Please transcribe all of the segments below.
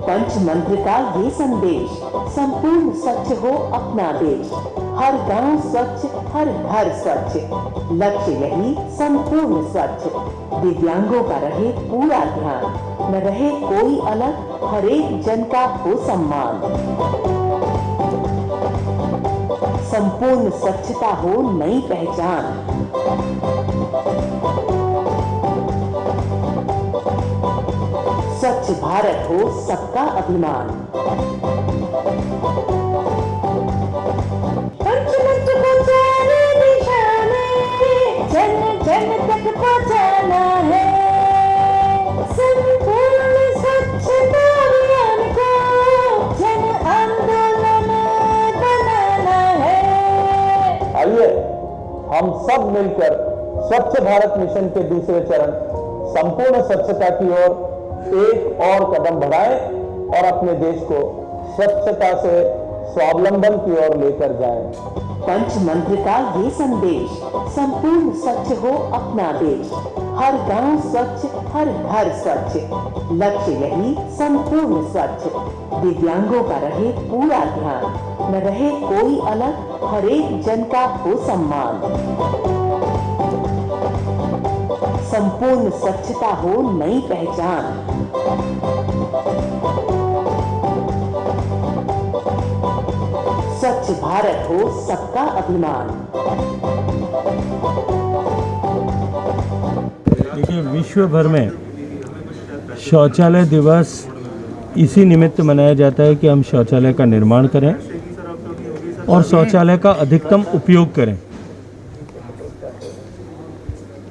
पंच मंत्र का ये संदेश, संपूर्ण स्वच्छ हो अपना देश। हर गांव स्वच्छ, हर घर स्वच्छ, लक्ष्य यही संपूर्ण स्वच्छ। दिव्यांगों का रहे पूरा ध्यान, न रहे कोई अलग, हर एक जन का हो सम्मान। संपूर्ण स्वच्छता हो नई पहचान। स्वच्छ भारत हो सबका अभिमान। पंचमंत्र को चारे दिशा में जन जन तक पहुंचाना है। संपूर्ण स्वच्छता अभियान को जन आंदोलन बनाना है। आइए हम सब मिलकर स्वच्छ भारत मिशन के दूसरे चरण संपूर्ण स्वच्छता की ओर एक और कदम बढ़ाएं और अपने देश को स्वच्छता से स्वावलंबन की ओर लेकर जाएं। पंच मंत्र का ये संदेश, संपूर्ण स्वच्छ हो अपना देश। हर गांव स्वच्छ, हर घर स्वच्छ, लक्ष्य यही संपूर्ण स्वच्छ। दिव्यांगों का रहे पूरा ध्यान, न रहे कोई अलग, हर एक जन का हो सम्मान। संपूर्ण स्वच्छता हो नई पहचान। स्वच्छ भारत हो सबका अभिमान। देखिए, विश्व भर में शौचालय दिवस इसी निमित्त मनाया जाता है कि हम शौचालय का निर्माण करें और शौचालय का अधिकतम उपयोग करें।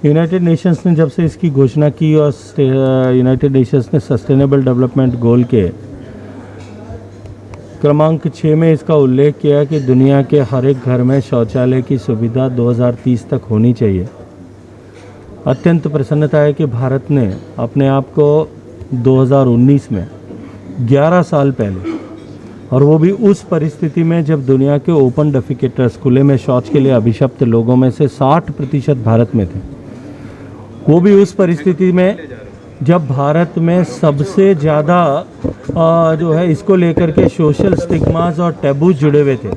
यूनाइटेड नेशंस ने जब से इसकी घोषणा की और यूनाइटेड नेशंस ने सस्टेनेबल डेवलपमेंट गोल के क्रमांक 6 में इसका उल्लेख किया कि दुनिया के हर एक घर में शौचालय की सुविधा 2030 तक होनी चाहिए। अत्यंत प्रसन्नता है कि भारत ने अपने आप को 2019 में 11 साल पहले, और वो भी उस परिस्थिति में जब दुनिया के ओपन डेफिकेटर्स, खुले में शौच के लिए अभिशप्त लोगों में से 60% भारत में थे, वो भी उस परिस्थिति में जब भारत में सबसे ज़्यादा जो है इसको लेकर के सोशल स्टिग्मास और टैबू जुड़े हुए थे।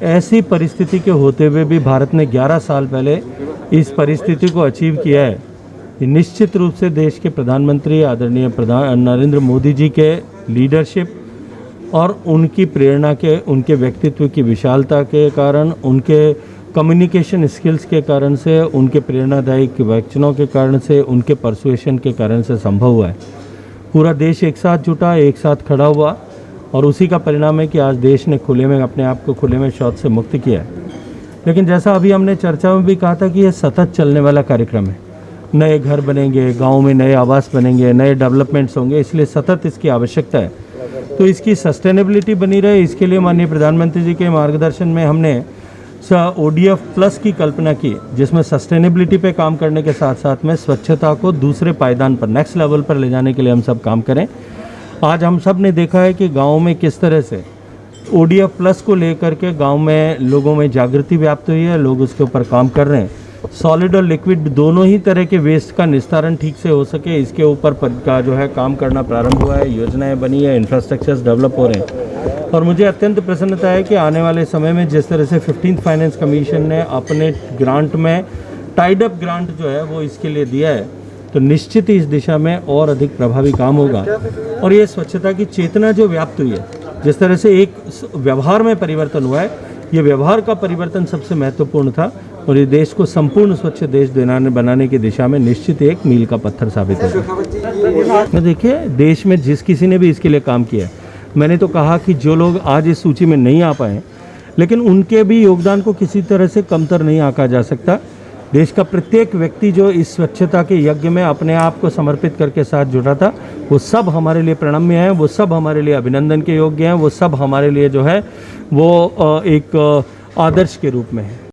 ऐसी परिस्थिति के होते हुए भी भारत ने 11 साल पहले इस परिस्थिति को अचीव किया है। ये निश्चित रूप से देश के प्रधानमंत्री आदरणीय नरेंद्र मोदी जी के लीडरशिप और उनकी प्रेरणा के, उनके व्यक्तित्व की विशालता के कारण, उनके कम्युनिकेशन स्किल्स के कारण से, उनके प्रेरणादायी वचनों के कारण से, उनके परसुएशन के कारण से संभव हुआ है। पूरा देश एक साथ जुटा, एक साथ खड़ा हुआ, और उसी का परिणाम है कि आज देश ने खुले में अपने आप को खुले में शौच से मुक्त किया है। लेकिन जैसा अभी हमने चर्चा में भी कहा था कि यह सतत चलने वाला कार्यक्रम है। नए घर बनेंगे, गाँव में नए आवास बनेंगे, नए डेवलपमेंट्स होंगे, इसलिए सतत इसकी आवश्यकता है। तो इसकी सस्टेनेबिलिटी बनी रहे, इसके लिए माननीय प्रधानमंत्री जी के मार्गदर्शन में हमने ODF प्लस की कल्पना की, जिसमें सस्टेनेबिलिटी पे काम करने के साथ साथ में स्वच्छता को दूसरे पायदान पर, नेक्स्ट लेवल पर ले जाने के लिए हम सब काम करें। आज हम सब ने देखा है कि गाँव में किस तरह से ODF प्लस को लेकर के गाँव में लोगों में जागृति व्याप्त हुई है, लोग उसके ऊपर काम कर रहे हैं। सॉलिड और लिक्विड दोनों ही तरह के वेस्ट का निस्तारण ठीक से हो सके, इसके ऊपर का जो है काम करना प्रारंभ हुआ है, योजनाएं बनी है, इंफ्रास्ट्रक्चर्स डेवलप हो रहे हैं। और मुझे अत्यंत प्रसन्नता है कि आने वाले समय में जिस तरह से 15th फाइनेंस कमीशन ने अपने ग्रांट में टाइड अप ग्रांट जो है वो इसके लिए दिया है, तो निश्चित ही इस दिशा में और अधिक प्रभावी काम होगा। और ये स्वच्छता की चेतना जो व्याप्त हुई है, जिस तरह से एक व्यवहार में परिवर्तन हुआ है, ये व्यवहार का परिवर्तन सबसे महत्वपूर्ण था, और ये देश को संपूर्ण स्वच्छ देश बनाने की दिशा में निश्चित एक मील का पत्थर साबित होगा। देखिए, देश में जिस किसी ने भी इसके लिए काम किया है, मैंने तो कहा कि जो लोग आज इस सूची में नहीं आ पाए, लेकिन उनके भी योगदान को किसी तरह से कमतर नहीं आंका जा सकता। देश का प्रत्येक व्यक्ति जो इस स्वच्छता के यज्ञ में अपने आप को समर्पित करके साथ जुड़ा था, वो सब हमारे लिए प्रणम्य हैं, वो सब हमारे लिए अभिनंदन के योग्य हैं, वो सब हमारे लिए जो है वो एक आदर्श के रूप में है।